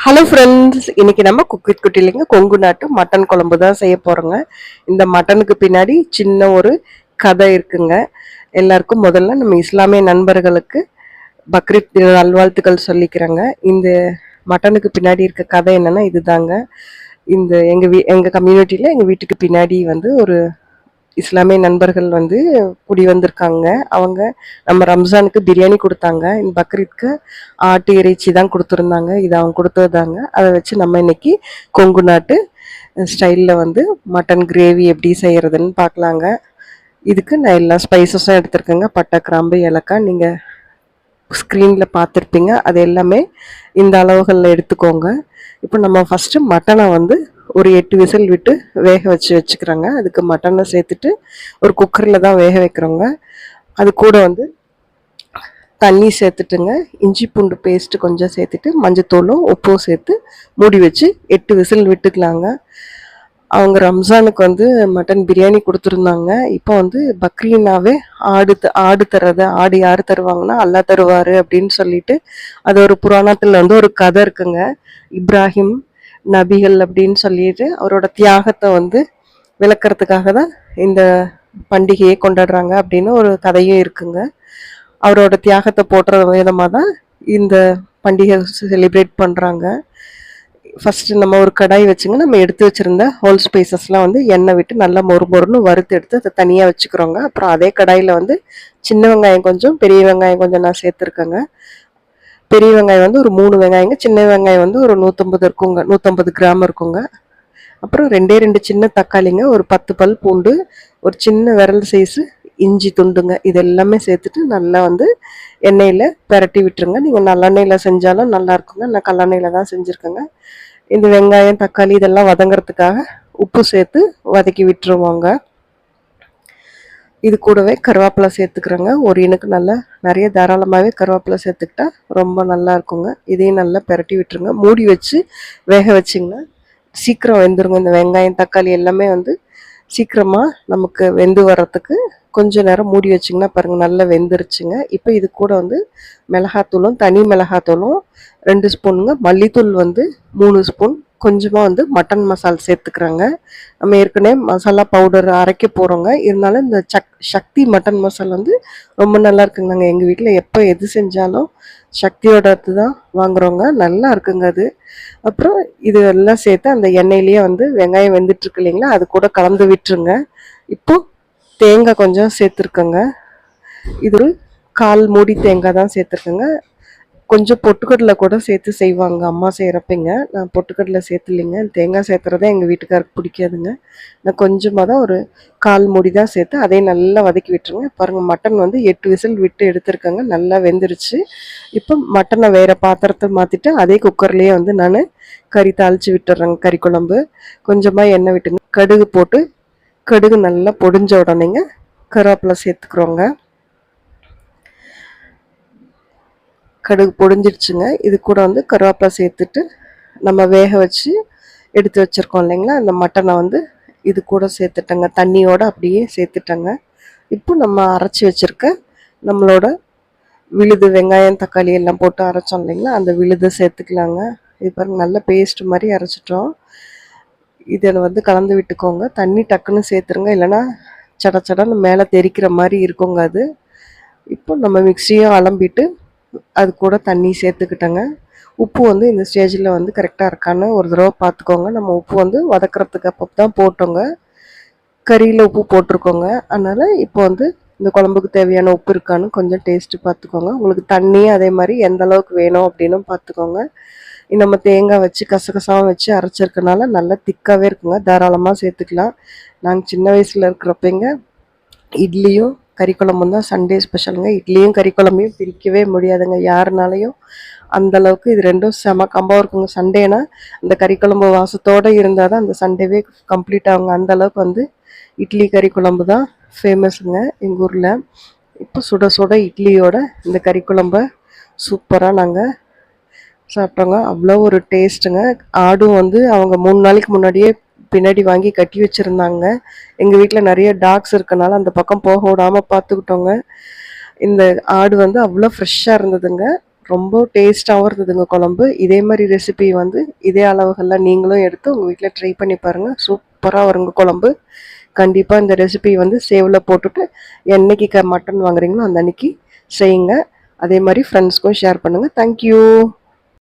Hello friends, இன்னைக்கு நம்ம cook with குட்டிலிங்க Kongu நாட்டு மட்டன் குழம்பு தான் செய்ய போறோங்க. இந்த மட்டனுக்கு பின்னாடி சின்ன ஒரு கதை இருக்குங்க. எல்லாருக்கும் முதல்ல நம்ம இஸ்லாமிய நண்பர்களுக்கு பக்ரீத் தின நல்வாழ்த்துக்கள் சொல்லிக்கிறேங்க. இந்த மட்டனுக்கு பின்னாடி இருக்க கதை என்னன்னா இதுதாங்க. இந்த எங்க கம்யூனிட்டியில எங்க வீட்டுக்கு பின்னாடி வந்து ஒரு இஸ்லாமிய நண்பர்கள் வந்து குடி வந்திருக்காங்க. அவங்க நம்ம ரம்ஜானுக்கு பிரியாணி கொடுத்தாங்க. இந்த பக்ரீத்க்கு ஆட்டு இறைச்சி தான் கொடுத்துருந்தாங்க. இது அவங்க கொடுத்தது தாங்க. அதை வச்சு நம்ம இன்னைக்கு கொங்கு நாட்டு ஸ்டைலில் வந்து மட்டன் கிரேவி எப்படி செய்யறதுன்னு பார்க்கலாங்க. இதுக்கு நான் எல்லா ஸ்பைசஸும் எடுத்திருக்கேங்க. பட்டை, கிராம்பு, ஏலக்காய். நீங்கள் ஸ்க்ரீனில் பார்த்துருப்பீங்க. அது எல்லாமே இந்த அளவுகளில் எடுத்துக்கோங்க. இப்போ நம்ம ஃபஸ்ட்டு மட்டனை வந்து ஒரு 8 விசில் விட்டு வேக வச்சுக்கிறோங்க. அதுக்கு மட்டனை சேர்த்துட்டு ஒரு குக்கரில் தான் வேக வைக்கிறோங்க. அது கூட வந்து தண்ணி சேர்த்துட்டுங்க, இஞ்சி பூண்டு பேஸ்ட்டு கொஞ்சம் சேர்த்துட்டு மஞ்சத்தூளும் உப்பும் சேர்த்து மூடி வச்சு 8 விசில் விட்டுக்கலாங்க. அவங்க ரம்ஜானுக்கு வந்து மட்டன் பிரியாணி கொடுத்துருந்தாங்க. இப்போ வந்து பக்ரீனாவே ஆடு தர்றது, ஆடு யார் தருவாங்கன்னா அல்லா தருவார் அப்படின்னு சொல்லிட்டு அது ஒரு புராணத்தில் வந்து ஒரு கதை இருக்குங்க. இப்ராஹிம் நபிகள் அப்படின்னு சொல்லிட்டு அவரோட தியாகத்தை வந்து விளக்கறதுக்காக தான் இந்த பண்டிகையை கொண்டாடுறாங்க அப்படின்னு ஒரு கதையும் இருக்குங்க. அவரோட தியாகத்தை போடுற விதமாக தான் இந்த பண்டிகை செலிப்ரேட் பண்ணுறாங்க. ஃபஸ்ட்டு நம்ம ஒரு கடாய் வச்சுங்க, நம்ம எடுத்து வச்சுருந்த ஹோல் ஸ்பைசஸ்லாம் வந்து எண்ணெய் விட்டு நல்லா மொறுன்னு வறுத்து எடுத்து அதை தனியாக வச்சுக்கிறோங்க. அப்புறம் அதே கடாயில் வந்து சின்ன வெங்காயம் கொஞ்சம், பெரிய வெங்காயம் கொஞ்சம் நான் சேர்த்துருக்கேங்க. பெரிய வெங்காயம் வந்து ஒரு 3 வெங்காயங்க, சின்ன வெங்காயம் வந்து ஒரு 150 இருக்குங்க, 150 கிராம் இருக்குங்க. அப்புறம் 2 சின்ன தக்காளிங்க, ஒரு 10 பல் பூண்டு, ஒரு சின்ன விரல் சைஸு இஞ்சி துண்டுங்க. இது எல்லாமே சேர்த்துட்டு நல்லா வந்து எண்ணெயில் பெரட்டி விட்டுருங்க. நீங்கள் நல்லெண்ணெயில் செஞ்சாலும் நல்லா இருக்குங்க. நான் கல்லெண்ணெயில் தான் செஞ்சுருக்கேங்க. இந்த வெங்காயம், தக்காளி இதெல்லாம் வதங்கிறதுக்காக உப்பு சேர்த்து வதக்கி விட்டுருவோங்க. இது கூடவே கருவேப்பிலை சேர்த்துக்கிறோங்க. ஒரு இனுக்கு நல்லா நிறைய தாராளமாகவே கருவேப்பிலை சேர்த்துக்கிட்டா ரொம்ப நல்லா இருக்குங்க. இதையும் நல்லா பெரட்டி விட்டுருங்க. மூடி வச்சு வேக வச்சிங்கன்னா சீக்கிரம் வெந்துருங்க. இந்த வெங்காயம், தக்காளி எல்லாமே வந்து சீக்கிரமாக நமக்கு வெந்து வர்றதுக்கு கொஞ்சம் நேரம் மூடி வச்சிங்கன்னா பாருங்கள் நல்லா வெந்துருச்சுங்க. இப்போ இது கூட வந்து மிளகாத்தூளும், தனி மிளகாத்தூளும் 2 ஸ்பூனுங்க, மல்லித்தூள் வந்து 3 ஸ்பூன், கொஞ்சமாக வந்து மட்டன் மசாலா சேர்த்துக்கிறாங்க. நம்ம ஏற்கனவே மசாலா பவுடர் அரைக்க போகிறோங்க. இருந்தாலும் இந்த சக்தி மட்டன் மசாலா வந்து ரொம்ப நல்லா இருக்குங்க. நாங்கள் எங்கள் வீட்டில் எப்போ எது செஞ்சாலும் சக்தியோட தான் வாங்குறோங்க. நல்லா இருக்குங்க அது. அப்புறம் இது எல்லாம் சேர்த்து அந்த எண்ணெயிலேயே வந்து வெங்காயம் வெந்துட்டுருக்கு இல்லைங்களா, அது கூட கலந்து விட்டுருங்க. இப்போது தேங்காய் கொஞ்சம் சேர்த்துருக்கேங்க. இது ஒரு 1/4 மூடி தேங்காய் தான் சேர்த்துருக்கேங்க. கொஞ்சம் பொட்டுக்கடலை கூட சேர்த்து செய்வாங்க அம்மா செய்கிறப்பங்க. நான் பொட்டுக்கடலை சேர்த்துலிங்க. தேங்காய் சேர்த்துறதே எங்கள் வீட்டுக்காருக்கு பிடிக்காதுங்க. நான் கொஞ்சமாக தான் ஒரு 1/4 மூடி தான் சேர்த்து அதையும் நல்லா வதக்கி விட்டுருங்க. பாருங்கள், மட்டன் வந்து 8 விசில் விட்டு எடுத்துருக்கேங்க. நல்லா வெந்துருச்சு. இப்போ மட்டனை வேறு பாத்திரத்தை மாற்றிட்டு அதே குக்கர்லேயே வந்து நான் கறி தாளித்து விட்டுறேங்க. கறி குழம்பு கொஞ்சமாக எண்ணெய் விட்டுங்க. கடுகு போட்டு கடுகு நல்லா பொடிஞ்ச உடனேங்க கருவேப்பிலை சேர்த்துக்கிறோங்க. கடுகு பொடிஞ்சிடுச்சுங்க. இது கூட வந்து கருவேப்பிலை சேர்த்துட்டு நம்ம வேக வச்சு எடுத்து வச்சுருக்கோம் இல்லைங்களா, அந்த மட்டனை வந்து இது கூட சேர்த்துட்டேங்க. தண்ணியோடு அப்படியே சேர்த்துட்டேங்க. இப்போ நம்ம அரைச்சி வச்சுருக்க நம்மளோட விழுது, வெங்காயம், தக்காளி எல்லாம் போட்டு அரைச்சோம் இல்லைங்களா, அந்த விழுதை சேர்த்துக்கலாங்க. இது பாருங்கள், நல்ல பேஸ்ட் மாதிரி அரைச்சிட்டோம். இதில் வந்து கலந்து விட்டுக்கோங்க. தண்ணி டக்குன்னு சேர்த்துருங்க, இல்லைன்னா சடன்னு மேலே தெரிக்கிற மாதிரி இருக்குங்க அது. இப்போ நம்ம மிக்சியும் அலம்பிட்டு அது கூட தண்ணி சேர்த்துக்கிட்டேங்க. உப்பு வந்து இந்த ஸ்டேஜில் வந்து கரெக்டாக இருக்கான்னு ஒரு தடவை பார்த்துக்கோங்க. நம்ம உப்பு வந்து வதக்கிறதுக்கு அப்போ தான் போட்டோங்க. கறியில் உப்பு போட்டிருக்கோங்க. அதனால் இப்போ வந்து இந்த குழம்புக்கு தேவையான உப்பு இருக்கான்னு கொஞ்சம் டேஸ்ட்டு பார்த்துக்கோங்க. உங்களுக்கு தண்ணியும் அதே மாதிரி எந்த அளவுக்கு வேணும் அப்படின்னு பார்த்துக்கோங்க. நம்ம தேங்காய் வச்சு கசகசாவும் வச்சு அரைச்சிருக்கனால நல்லா திக்காகவே இருக்குங்க. தாராளமாக சேர்த்துக்கலாம். நாங்கள் சின்ன வயசில் இருக்கிறப்பங்க இட்லியும் கறி குழம்பும் தான் சண்டே ஸ்பெஷலுங்க. இட்லியும் கறி குழம்பையும் பிரிக்கவே முடியாதுங்க யாருனாலையும். அந்தளவுக்கு இது ரெண்டும் செம கம்பாக இருக்குங்க. சண்டேனா அந்த கறி குழம்பு வாசத்தோடு இருந்தால் தான் அந்த சண்டேவே கம்ப்ளீட் ஆகுங்க. அந்தளவுக்கு வந்து இட்லி கறி குழம்பு தான் ஃபேமஸுங்க எங்கள் ஊரில். இப்போ சுட சுட இட்லியோட இந்த கறி குழம்ப சூப்பராக நாங்கள் சாப்பிட்டோங்க. அவ்வளோ ஒரு டேஸ்ட்டுங்க. ஆடும் வந்து அவங்க 3 நாளைக்கு முன்னாடியே பின்னாடி வாங்கி கட்டி வச்சுருந்தாங்க. எங்கள் வீட்டில் நிறைய டாக்ஸ் இருக்கனால அந்த பக்கம் போக விடாமல் பார்த்துக்கிட்டோங்க. இந்த ஆடு வந்து அவ்வளோ ஃப்ரெஷ்ஷாக இருந்ததுங்க. ரொம்ப டேஸ்ட்டாகவும் இருந்ததுங்க குழம்பு. இதே மாதிரி ரெசிபி வந்து இதே அளவுகள்லாம் நீங்களும் எடுத்து உங்கள் வீட்டில் ட்ரை பண்ணி பாருங்கள். சூப்பராக வருங்க குழம்பு. கண்டிப்பாக இந்த ரெசிபி வந்து சேவில் போட்டுட்டு என்னைக்கு மட்டன் வாங்குறீங்களோ அந்த அன்னைக்கு செய்யுங்க. அதே மாதிரி ஃப்ரெண்ட்ஸ்க்கும் ஷேர் பண்ணுங்கள். தேங்க்யூ.